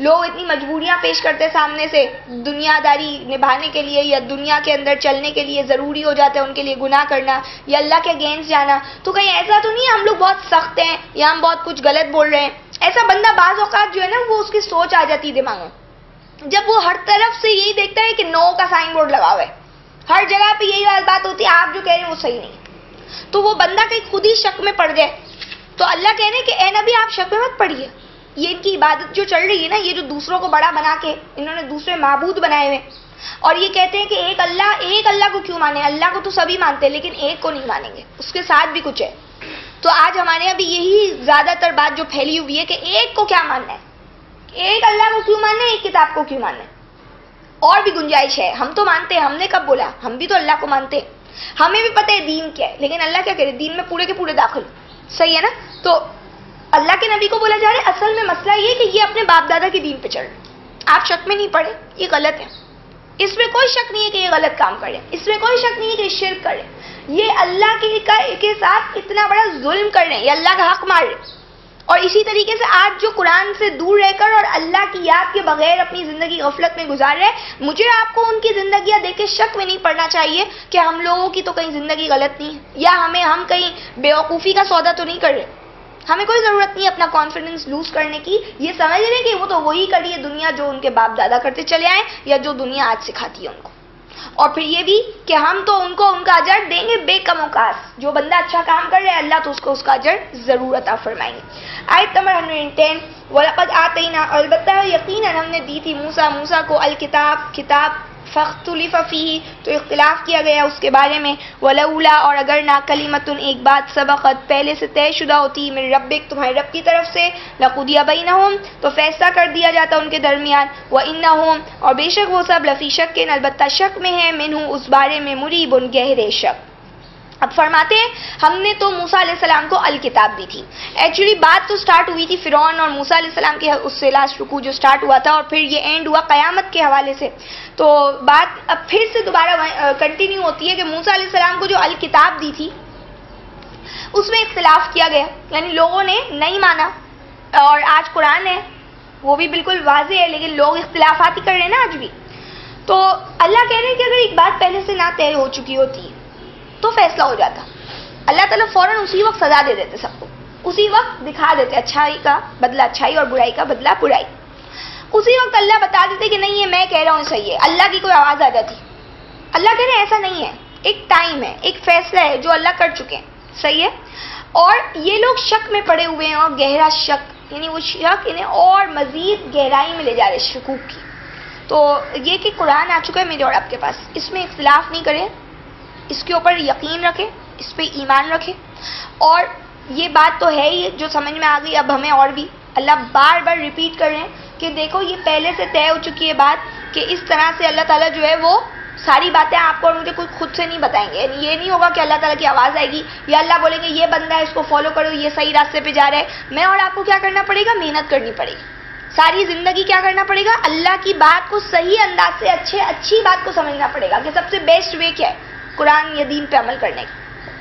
لوگ اتنی مجبوریاں پیش کرتے سامنے سے دنیا داری نبھانے کے لیے یا دنیا کے اندر چلنے کے لیے ضروری ہو جاتا ہے ان کے لیے گناہ کرنا یا اللہ کے اگینسٹ جانا. تو کہیں ایسا تو نہیں ہے ہم لوگ بہت سخت ہیں یا ہم بہت کچھ غلط بول رہے ہیں؟ ایسا بندہ بعض اوقات جو ہے نا وہ اس کی سوچ آ جاتی ہے دماغ میں جب وہ ہر طرف سے یہی دیکھتا ہے کہ نو کا سائن بورڈ لگا ہوا ہے, ہر جگہ پہ یہی بات ہوتی ہے آپ جو کہہ رہے ہیں وہ صحیح نہیں, تو وہ بندہ کہیں خود ہی شک میں پڑ جائے. تو اللہ کہہ رہے ہیں کہ اے نبی آپ شک میں مت پڑیے. یہ ان کی عبادت جو چل رہی ہے نا, یہ جو دوسروں کو بڑا بنا کے انہوں نے دوسرے معبود بنائے ہوئے اور یہ کہتے ہیں کہ ایک اللہ کو کیوں مانے, اللہ کو تو سبھی مانتے ہیں لیکن ایک کو نہیں مانیں گے, اس کے ساتھ بھی کچھ ہے. تو آج ہمارے یہاں بھی یہی زیادہ تر بات جو پھیلی ہوئی ہے کہ ایک کو کیا ماننا ہے, ایک اللہ کو کیوں ماننا ہے, ایک کتاب کو کیوں ماننا ہے. اور بھی گنجائش ہے, ہم تو مانتے ہیں, ہم نے کب بولا, ہم بھی تو اللہ کو مانتے ہیں, ہمیں بھی پتہ ہے دین کیا ہے, لیکن اللہ کیا کرے دین میں پورے کے پورے داخل, صحیح ہے نا. تو اللہ کے نبی کو بولا جا رہا ہے اصل میں مسئلہ یہ کہ یہ اپنے باپ دادا کے دین پہ چل رہے, آپ شک میں نہیں پڑے, یہ غلط ہے, اس میں کوئی شک نہیں ہے کہ یہ غلط کام کرے, اس میں کوئی شک نہیں ہے کہ یہ شرک کرے, یہ اللہ کے ساتھ اتنا بڑا ظلم کر رہے ہیں, یہ اللہ کا حق مار رہے ہیں. اور اسی طریقے سے آج جو قرآن سے دور رہ کر اور اللہ کی یاد کے بغیر اپنی زندگی غفلت میں گزار رہے ہیں, مجھے آپ کو ان کی زندگیاں دیکھ کے شک میں نہیں پڑنا چاہیے کہ ہم لوگوں کی تو کہیں زندگی غلط نہیں ہے یا ہم کہیں بیوقوفی کا سودا تو نہیں کر رہے. ہمیں کوئی ضرورت نہیں اپنا کانفیڈنس لوز کرنے کی, یہ سمجھ رہے کہ وہ تو وہی کری ہے دنیا جو ان کے باپ دادا کرتے چلے آئے یا جو دنیا آج سکھاتی ہے ان کو. اور پھر یہ بھی کہ ہم تو ان کو ان کا اجر دیں گے بے کم اوقات, جو بندہ اچھا کام کر رہا ہے اللہ تو اس کو اس کا اجر ضرور عطا فرمائیں گے. آیت نمبر 110, وَلَقَدْ آتَيْنَا, البتہ یقیناً ہم نے دی تھی موسیٰ کو کتاب فَاخْتُلِفَ فِيهِ, تو اختلاف کیا گیا اس کے بارے میں, وَلَوْلَا, اور اگر نہ کلمۃ, ایک بات, سبقت, پہلے سے طے شدہ ہوتی, من ربک, تمہارے رب کی طرف سے, لَقُضِیَ بَیْنَهُمْ, تو فیصلہ کر دیا جاتا ان کے درمیان, وَإِنَّهُمْ, اور بے شک وہ سب, لفی شک, البتہ شک میں ہے, منہ, اس بارے میں, مریب, گہرے شک. اب فرماتے ہیں ہم نے تو موسیٰ علیہ السلام کو الکتاب دی تھی. ایکچولی بات تو سٹارٹ ہوئی تھی فرعون اور موسیٰ علیہ السلام کے اس سے لاسٹ رکوع جو سٹارٹ ہوا تھا, اور پھر یہ اینڈ ہوا قیامت کے حوالے سے. تو بات اب پھر سے دوبارہ کنٹینیو ہوتی ہے کہ موسیٰ علیہ السلام کو جو الکتاب دی تھی اس میں اختلاف کیا گیا, یعنی لوگوں نے نہیں مانا. اور آج قرآن ہے وہ بھی بالکل واضح ہے, لیکن لوگ اختلافات ہی کر رہے ہیں نا آج بھی. تو اللہ کہہ رہے ہیں کہ اگر ایک بات پہلے سے نہ طے ہو چکی ہوتی تو فیصلہ ہو جاتا, اللہ تعالیٰ فوراً اسی وقت سزا دے دیتے سب کو, اسی وقت دکھا دیتے اچھائی کا بدلہ اچھائی اور برائی کا بدلہ برائی. اسی وقت اللہ بتا دیتے کہ نہیں یہ میں کہہ رہا ہوں صحیح ہے, اللہ کی کوئی آواز آ جاتی. اللہ کہہ رہے ہیں ایسا نہیں ہے, ایک ٹائم ہے, ایک فیصلہ ہے جو اللہ کر چکے ہیں, صحیح ہے. اور یہ لوگ شک میں پڑے ہوئے ہیں, اور گہرا شک, یعنی وہ شک انہیں اور مزید گہرائی میں لے جا رہے شکوک کی. تو یہ کہ قرآن آ چکا ہے میرے اور آپ کے پاس, اس میں اختلاف نہیں کریں, اس کے اوپر یقین رکھیں, اس پہ ایمان رکھیں. اور یہ بات تو ہے ہی جو سمجھ میں آ گئی, اب ہمیں اور بھی اللہ بار بار ریپیٹ کر رہے ہیں کہ دیکھو یہ پہلے سے طے ہو چکی ہے بات کہ اس طرح سے اللہ تعالیٰ جو ہے وہ ساری باتیں آپ کو اور مجھے خود سے نہیں بتائیں گے. یعنی یہ نہیں ہوگا کہ اللہ تعالیٰ کی آواز آئے گی یا اللہ بولیں گے یہ بندہ ہے اس کو فالو کرو, یہ صحیح راستے پہ جا رہا ہے. میں اور آپ کو کیا کرنا پڑے گا, محنت کرنی پڑے گی, ساری زندگی کیا کرنا پڑے گا, اللہ کی بات کو صحیح انداز سے اچھی بات کو سمجھنا پڑے گا کہ سب سے بیسٹ وے کیا ہے قرآن یا دین پہ عمل کرنے کی,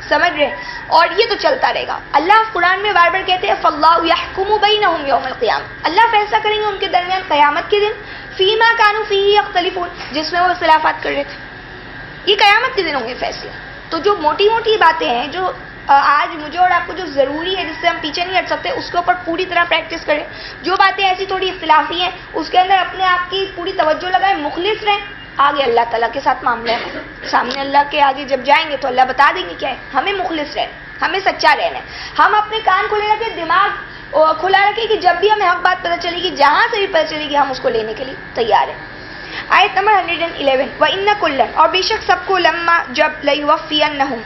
سمجھ رہے ہیں. اور یہ تو چلتا رہے گا. اللہ قرآن میں بار بار کہتے ہیں فَاللَّهُ يَحْكُمُ بَيْنَهُمْ يَوْمَ الْقِيَامَةِ, اللہ فیصلہ کریں گے ان کے درمیان قیامت کے دن, فِيمَا كَانُوا فِيهِ يَخْتَلِفُونَ, جس میں وہ اختلافات کر رہے تھے. یہ قیامت کے دن ہوں گے فیصلے. تو جو موٹی موٹی باتیں ہیں جو آج مجھے اور آپ کو جو ضروری ہے جس سے ہم پیچھے نہیں ہٹ سکتے, اس کے اوپر پوری طرح پریکٹس کریں. جو باتیں ایسی تھوڑی اختلافی ہیں اس کے اندر اپنے آپ کی پوری توجہ لگائیں, مخلص رہیں, آگے اللہ تعالیٰ کے ساتھ معاملہ ہے, سامنے اللہ کے آگے جب جائیں گے تو اللہ بتا دیں گے کیا ہے. ہمیں مخلص رہنا, ہمیں سچا رہنا ہے. ہم اپنے کان کھلے رکھیں, دماغ کھلا رکھیں کہ جب بھی ہمیں حق بات پتہ چلے گی, جہاں سے بھی پتہ چلے گی, ہم اس کو لینے کے لیے تیار ہیں. آیت نمبر 111, وَإِنَّ كُلًّا, اور بے شک سب کو, لما, جب, لَيُوَفِّيَنَّهُمْ,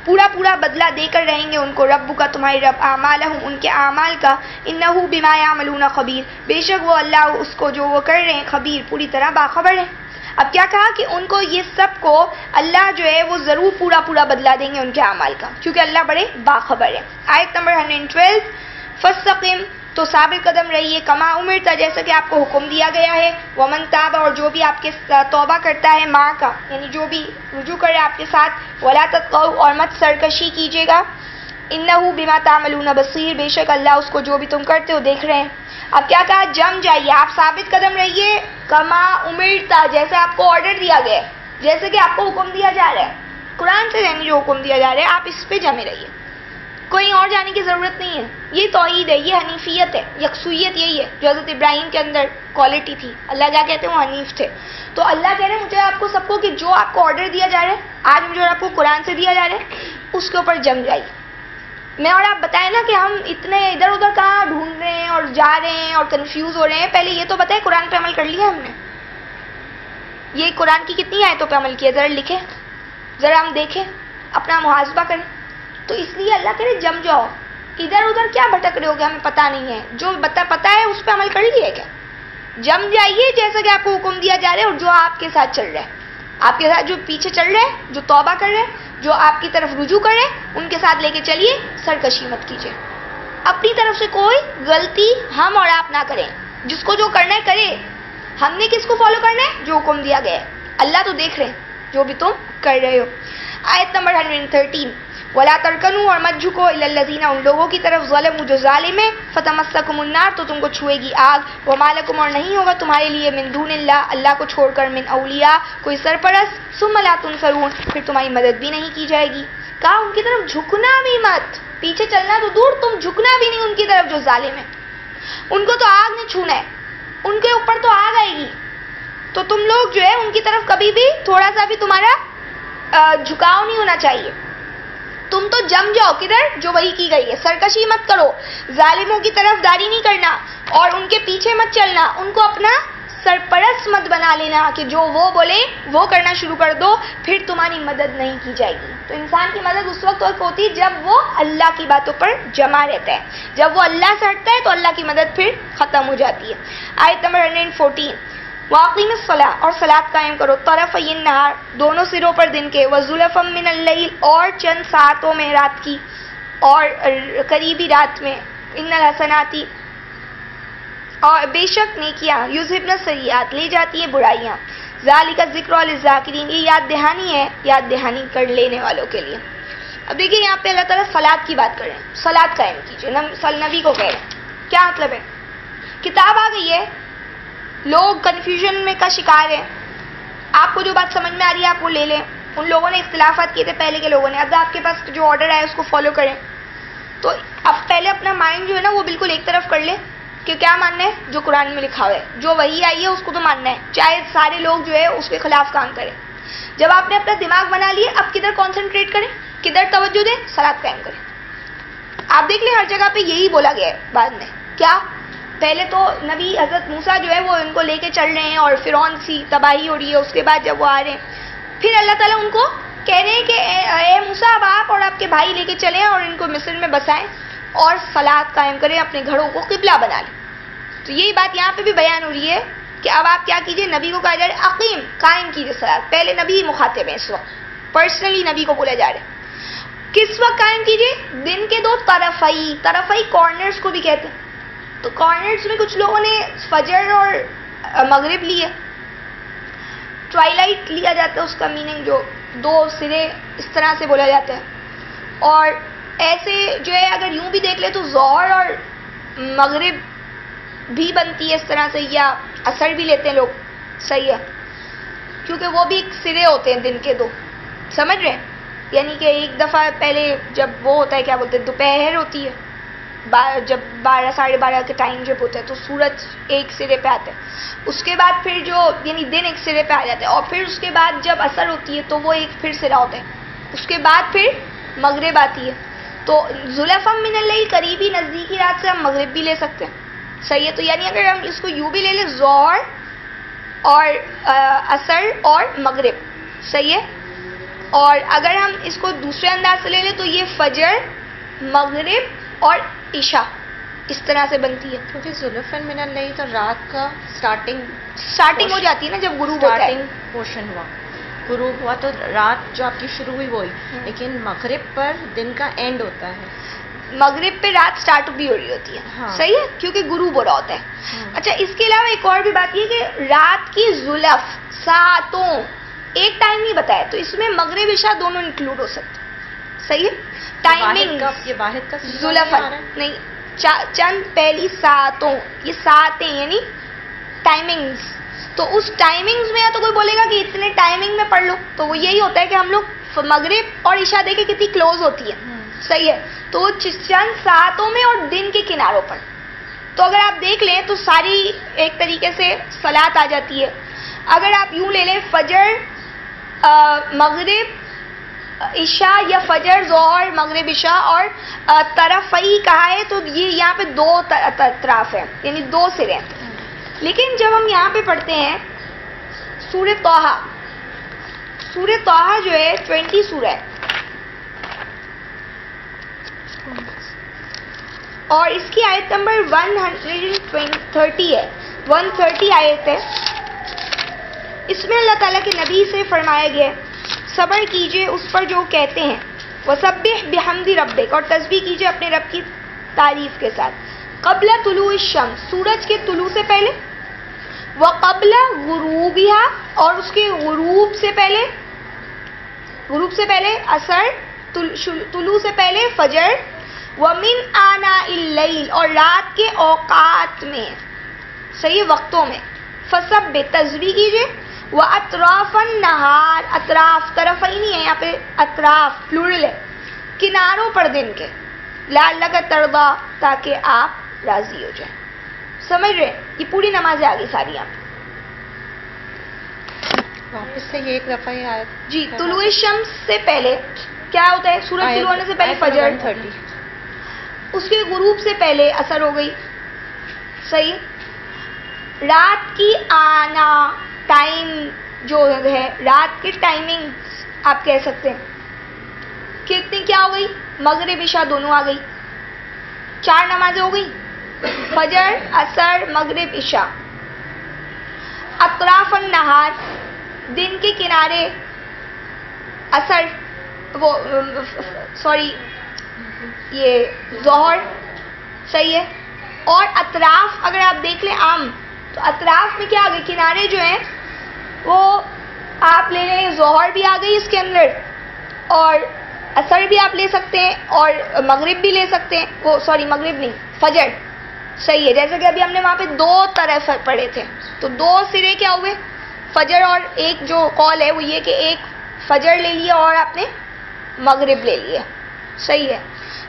پورا بدلہ دے کر رہیں گے ان کو, رب کا, تمہارے رب, اعمالہم, ان کے اعمال کا, انہ بما یعملون خبیر, بے شک وہ اللہ اس کو جو وہ کر رہے ہیں خبیر, پوری طرح باخبر ہے. اب کیا کہا کہ ان کو یہ سب کو اللہ جو ہے وہ ضرور پورا بدلہ دیں گے ان کے اعمال کا, کیونکہ اللہ بڑے باخبر ہے. آیت نمبر 112, فَاسْتَقِمْ, تو ثابت قدم رہیے, کما امرتا, جیسا کہ آپ کو حکم دیا گیا ہے, ومن تاب, اور جو بھی آپ کے توبہ کرتا ہے, ماں کا, یعنی جو بھی رجوع کرے آپ کے ساتھ, ولا تطغوا, اور مت سرکشی کیجیے گا, انہ بما تعملون بصیر, بے شک اللہ اس کو جو بھی تم کرتے ہو دیکھ رہے ہیں. اب کیا کہا؟ جم جائیے، آپ ثابت قدم رہیے، کما امرتا، جیسے آپ کو آرڈر دیا گیا ہے، جیسے کہ آپ کو حکم دیا جا رہا ہے، قرآن سے یعنی جو حکم دیا جا رہا ہے آپ اس پہ جمے رہیے، کوئی اور جانے کی ضرورت نہیں ہے. یہ توحید ہے، یہ حنیفیت ہے، یکسویت یہی ہے جو حضرت ابراہیم کے اندر کوالٹی تھی. اللہ کیا کہتے ہیں؟ وہ حنیف تھے. تو اللہ کہہ رہے ہیں مجھے آپ کو سب کو کہ جو آپ کو آرڈر دیا جا رہا ہے آج جو آپ کو قرآن سے دیا جا رہا ہے اس کے اوپر جم جائیے. میں اور آپ بتائیں نا کہ ہم اتنے ادھر ادھر کہاں ڈھونڈ رہے ہیں اور جا رہے ہیں اور کنفیوز ہو رہے ہیں. پہلے یہ تو بتائیں قرآن پہ عمل کر لیا ہم نے؟ یہ قرآن کی کتنی آیتوں پہ عمل کیا؟ ذرا لکھیں، ذرا ہم دیکھیں، اپنا محاسبہ کریں. تو اس لیے اللہ کرے جم جاؤ. ادھر ادھر کیا بھٹک رہے ہو گے؟ ہمیں پتہ نہیں ہے. جو پتہ ہے اس پہ عمل کر لیے کیا؟ جم جائیے جیسا کہ آپ کو حکم دیا جا رہا ہے. اور جو آپ کے ساتھ چل رہا ہے، آپ کے ساتھ جو پیچھے چل رہے ہیں، جو توبہ کر رہے ہیں، جو آپ کی طرف رجوع کر رہے ہیں، ان کے ساتھ لے کے چلیے. سرکشی مت کیجیے. اپنی طرف سے کوئی غلطی ہم اور آپ نہ کریں. جس کو جو کرنا ہے کرے. ہم نے کس کو فالو کرنا ہے؟ جو حکم دیا گیا ہے. اللہ تو دیکھ رہے ہیں جو بھی تم کر رہے ہو. آیت نمبر 113، وَلَا تَرْكَنُوا، اور مت جھکو، إِلَى الَّذِينَ، ان لوگوں کی طرف، ظلموا جو ظالم ہیں، فَتَمَسَّكُمُ النَّارُ، تو تم کو چھوئے گی آگ. وَمَا لَكُمْ، اور نہیں ہوگا تمہارے لیے، مِن دُونِ اللَّهِ، اللہ کو چھوڑ کر، مِن اولیاء، کوئی سرپرست، ثُمَّ لَا تُنصَرُونَ، پھر تمہاری مدد بھی نہیں کی جائے گی. کہا ان کی طرف جھکنا بھی مت. پیچھے چلنا تو دور، تم جھکنا بھی نہیں ان کی طرف جو ظالم ہے. ان کو تو آگ نے چھونا ہے، ان کے اوپر تو آگ آئے گی. تو تم لوگ جو ہے ان کی طرف کبھی بھی تھوڑا سا بھی تمہارا جھکاؤ نہیں ہونا چاہیے. تم تو جم جاؤ. کدھر؟ جو وہی کی گئی ہے. سرکشی مت کرو، ظالموں کی طرف داری نہیں کرنا اور ان کے پیچھے مت چلنا. ان کو اپنا سرپرست مت بنا لینا کہ جو وہ بولے وہ کرنا شروع کر دو، پھر تمہاری مدد نہیں کی جائے گی. تو انسان کی مدد اس وقت ہوتی ہے جب وہ اللہ کی باتوں پر جمع رہتا ہے. جب وہ اللہ سے ہٹتا ہے تو اللہ کی مدد پھر ختم ہو جاتی ہے. آیت نمبر 114، وَأَقِیمِ الصَّلَاةَ، اور صلاۃ قائم کرو، طرفَیِ النہار، دونوں سروں پر دن کے، وَزُلَفًا مِنَ اللَّیل، اور چند ساعتوں میں رات کی، اور قریبی رات میں، اِنَّ الْحَسَنَاتِ، اور بے شک نیکیاں، یُذْہِبْنَ السَّیِّئَاتِ، لے جاتی ہیں برائیاں، ذَلِکَ الذِّکْرُ لِلذَّاکِرِینَ، یہ یاد دہانی ہے یاد دہانی کر لینے والوں کے لیے. اب دیکھیں یہاں پہ اللہ تعالیٰ صلاۃ کی بات کر رہے ہیں. صلاۃ قائم کیجیے، نبی کو کہہ رہے ہیں. کیا مطلب ہے؟ کتاب آ گئی ہے، لوگ کنفیوژن میں کا شکار ہیں. آپ کو جو بات سمجھ میں آ رہی ہے آپ وہ لے لیں. ان لوگوں نے اختلافات کیے تھے پہلے کے لوگوں نے. اب آپ کے پاس جو آرڈر آیا اس کو فالو کریں. تو اب پہلے اپنا مائنڈ جو ہے نا وہ بالکل ایک طرف کر لیں کہ کیا ماننا ہے؟ جو قرآن میں لکھا ہوا ہے، جو وہی آئی ہے اس کو تو ماننا ہے، چاہے سارے لوگ جو ہے اس کے خلاف کام کریں. جب آپ نے اپنا دماغ بنا لیے، اب کدھر کانسنٹریٹ کریں، کدھر توجہ دیں؟ صلاۃ قائم کریں. آپ دیکھ لیں ہر جگہ پہ یہی بولا گیا ہے. بعد میں کیا؟ پہلے تو نبی حضرت موسیٰ جو ہے وہ ان کو لے کے چل رہے ہیں اور فرعون سی تباہی ہو رہی ہے. اس کے بعد جب وہ آ رہے ہیں پھر اللہ تعالیٰ ان کو کہہ رہے ہیں کہ اے موسیٰ، اب آپ اور آپ کے بھائی لے کے چلیں اور ان کو مصر میں بسائیں اور صلاۃ قائم کریں، اپنے گھروں کو قبلہ بنا لیں. تو یہی بات یہاں پہ بھی بیان ہو رہی ہے کہ اب آپ کیا کیجئے، نبی کو کہا جا رہا ہے اقیم، قائم کیجئے صلاۃ. پہلے نبی مخاطب ہیں، اس وقت پرسنلی نبی کو بولا جا رہا ہے. کس وقت قائم کیجئے؟ دن کے دو طرفئی، طرفئی کارنرز کو بھی کہتے ہیں. تو کارنرز میں کچھ لوگوں نے فجر اور مغرب لیے. ٹوائلائٹ لیا جاتا ہے، اس کا میننگ جو دو سرے اس طرح سے بولا جاتا ہے. اور ایسے جو ہے اگر یوں بھی دیکھ لے تو ظہر اور مغرب بھی بنتی ہے اس طرح سے، یا عصر بھی لیتے ہیں لوگ. صحیح ہے، کیونکہ وہ بھی ایک سرے ہوتے ہیں دن کے دو. سمجھ رہے ہیں؟ یعنی کہ ایک دفعہ پہلے جب وہ ہوتا ہے کیا بولتے ہیں، دوپہر ہوتی ہے، جب 12 ساڑھے 12 کے ٹائم جب ہوتا ہے تو سورج ایک سرے پہ آتا ہے. اس کے بعد پھر جو یعنی دن ایک سرے پہ آ جاتا ہے، اور پھر اس کے بعد جب عصر ہوتی ہے تو وہ ایک پھر سرا ہوتا ہے. اس کے بعد پھر مغرب آتی ہے. تو زلفا من اللیل، قریبی نزدیکی رات سے ہم مغرب بھی لے سکتے ہیں. صحیح ہے. تو یعنی اگر ہم اس کو یوں بھی لے لیں، ظہر اور عصر اور مغرب. صحیح ہے. اور اگر ہم اس کو دوسرے انداز سے لے لیں تو یہ فجر، مغرب اور عشاء اس طرح سے بنتی ہے. کیونکہ زلفن من اللیل تو رات کا سٹارٹنگ ہو جاتی ہے نا جب غروب ہوتا ہے. پورشن ہوا، غروب ہوا تو رات جو آپ کی شروع ہوئی وہی، لیکن مغرب پر دن کا اینڈ ہوتا ہے. مغرب پہ رات سٹارٹ بھی ہو رہی ہوتی ہے. ہاں. صحیح ہے، کیونکہ غروب ہو رہا ہوتا ہے. اچھا، اس کے علاوہ ایک اور بھی بات یہ کہ رات کی زلف ساعتوں ایک ٹائم نہیں بتایا، تو اس میں مغرب عشاء دونوں انکلوڈ ہو سکتے. صحیح ہے. ٹائمنگ یہ واحد کا زلف نہیں، چند پہلی ساعتوں، یہ ساعتیں یعنی ٹائمنگز، تو اس ٹائمنگز میں یا تو کوئی بولے گا کہ اتنے ٹائمنگ میں پڑھ لو، تو وہ یہی ہوتا ہے کہ ہم لوگ مغرب اور عشاء دیکھیں کتنی کلوز ہوتی ہے، صحیح ہے، تو وہ چند ساعتوں میں اور دن کے کناروں پر، تو اگر آپ دیکھ لیں تو ساری ایک طریقے سے صلاۃ آ جاتی ہے. اگر آپ یوں لے لیں فجر، مغرب، عشاء، یا فجر، ظہر، مغرب، عشاء اور طرفی کہا ہے تو یہ یہاں پہ دو اطراف ہیں یعنی دو سرے ہیں. لیکن جب ہم یہاں پہ پڑھتے ہیں سورہ طٰہٰ، سورہ طٰہٰ جو ہے 20 سورہ ہے اور اس کی آیت نمبر 130 ہے، 130 آیت ہے. اس میں اللہ تعالیٰ کے نبی سے فرمایا گیا ہے صبر کیجئے اس پر جو کہتے ہیں، وسبح بحمد ربک، اور تسبیح کیجئے اپنے رب کی تعریف کے ساتھ، قبل طلوع الشمس، سورج کے طلوع سے پہلے، وقبل غروبها، اور اس کے غروب سے پہلے، غروب سے پہلے عصر، طلوع سے پہلے فجر، ومن آناء اللیل، اور رات کے اوقات میں، صحیح وقتوں میں، فسبح، تسبیح کیجئے، وَأَطْرَافَ النَّهَارِ، اطراف، طرفینی ہے یہاں پہ، اطراف پلورل ہے، کناروں پر دن کے، لَعَلَّكَ تَرْضَىٰ، تاکہ آپ راضی ہو جائیں. سمجھ رہے؟ یہ پوری نمازیں آ گئی ساری یہاں پہ. واپس سے یہ ایک دفعہ ہی آیت جی، طلوع الشمس سے پہلے کیا ہوتا ہے؟ سورج طلوع ہونے سے پہلے فجر، 130. اس کے غروب سے پہلے عصر ہو گئی، صحیح. رات کی آنا، ٹائم جو ہے، رات کی ٹائمنگ آپ کہہ سکتے ہیں کتنی کیا ہو گئی؟ مغرب عشاء دونوں آ گئی، 4 نمازیں ہو گئی، فجر، عصر، مغرب، عشاء. اطراف النہار، دن کے کنارے، عصر، وہ سوری یہ ظہر، صحیح ہے. اور اطراف اگر آپ دیکھ لیں عام، تو اطراف میں کیا آ گئے؟ کنارے جو ہیں وہ آپ لے لیں، ظہر بھی آ گئی اس کے اندر، اور عصر بھی آپ لے سکتے ہیں، اور مغرب بھی لے سکتے ہیں، وہ سوری مغرب نہیں، فجر، صحیح ہے. جیسے کہ ابھی ہم نے وہاں پہ 2 طرف پڑھے تھے، تو 2 سرے کیا ہوئے؟ فجر، اور ایک جو قول ہے وہ یہ کہ ایک فجر لے لیا اور آپ نے مغرب لے لیا، صحیح ہے.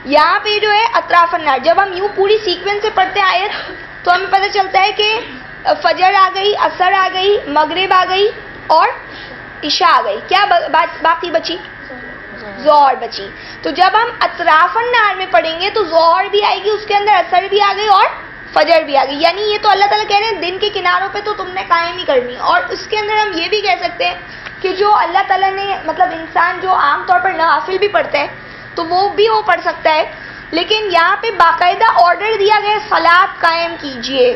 یہاں پہ جو ہے اطراف النار، جب ہم یوں پوری سیکوینس سے پڑھتے ہیں آیت تو ہمیں پتہ چلتا ہے کہ فجر آ گئی، عصر آ گئی، مغرب آ گئی اور عشاء آ گئی. کیا باقی بچی؟ ظہر بچی. تو جب ہم اطراف النار میں پڑھیں گے تو ظہر بھی آئے گی اس کے اندر، عصر بھی آ گئی اور فجر بھی آ گئی. یعنی یہ تو اللہ تعالیٰ کہہ رہے ہیں دن کے کناروں پہ تو تم نے قائم ہی کرنی. اور اس کے اندر ہم یہ بھی کہہ سکتے ہیں کہ جو اللہ تعالیٰ نے مطلب انسان جو عام طور پر نوافل بھی پڑھتا ہے تو وہ بھی وہ پڑھ سکتا ہے، لیکن یہاں پہ باقاعدہ آرڈر دیا گیا ہے صلاۃ قائم کیجئے،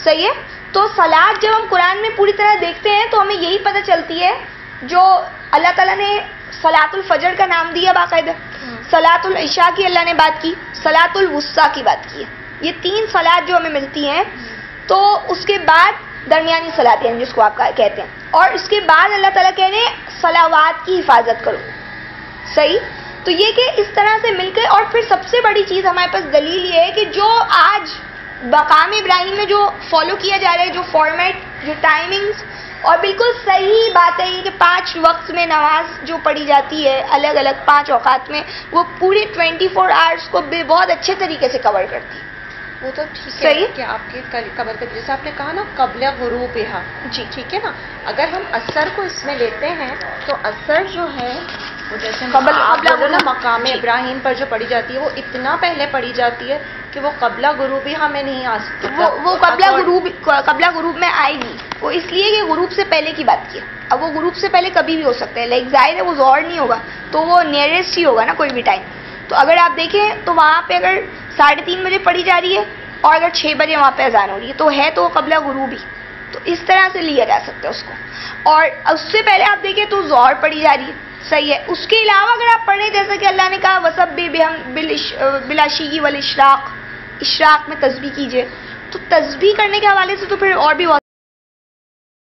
صحیح ہے. تو صلاۃ جب ہم قرآن میں پوری طرح دیکھتے ہیں تو ہمیں یہی پتہ چلتی ہے، جو اللہ تعالیٰ نے صلاۃ الفجر کا نام دیا باقاعدہ، صلاۃ العشاء کی اللہ نے بات کی، صلاۃ الوسطیٰ کی بات کی ہے. یہ 3 صلاۃ جو ہمیں ملتی ہیں، تو اس کے بعد درمیانی صلاۃیں ہیں جس کو آپ کہتے ہیں، اور اس کے بعد اللہ تعالیٰ کہہ رہے ہیں صلوات کی حفاظت کرو، صحیح. تو یہ کہ اس طرح سے مل کے، اور پھر سب سے بڑی چیز ہمارے پاس دلیل یہ ہے کہ جو آج مقام ابراہیم میں جو فالو کیا جا رہا ہے، جو فارمیٹ، جو ٹائمنگز، اور بالکل صحیح بات ہے یہ کہ 5 وقت میں نماز جو پڑھی جاتی ہے الگ الگ 5 اوقات میں، وہ پورے 24 آورس کو بہت اچھے طریقے سے کور کرتی ہے. وہ تو ٹھیک ہے صحیح کہ آپ کے قبر کا، جیسے آپ نے کہا نا قبل غروبہا، جی ٹھیک ہے نا. اگر ہم عصر کو اس میں لیتے ہیں تو عصر جو ہے وہ جیسے قبل نا مقام ابراہیم پر جو پڑھی جاتی ہے وہ اتنا پہلے پڑھی جاتی ہے کہ وہ قبل غروبہا میں نہیں آ سکتی. وہ قبل غروب میں آئے گی، وہ اس لیے کہ غروب سے پہلے کی بات کی ہے. اب وہ غروب سے پہلے کبھی بھی ہو سکتا ہے، لائک ظاہر ہے وہ ظہر نہیں ہوگا تو وہ نیئرسٹ ہی ہوگا نا کوئی بھی ٹائم. تو اگر آپ دیکھیں تو وہاں پہ اگر 3:30 بجے پڑھی جا رہی ہے اور اگر 6 بجے وہاں پہ اذان ہو رہی ہے تو وہ قبل غروب ہی، تو اس طرح سے لیا جا سکتا ہے اس کو. اور اس سے پہلے آپ دیکھیں تو ظہر پڑھی جا رہی ہے، صحیح ہے. اس کے علاوہ اگر آپ پڑھیں جیسا کہ اللہ نے کہا وسبح بالعشی والاشراق، اشراق میں تسبیح کیجئے، تو تسبیح کرنے کے حوالے سے تو پھر اور بھی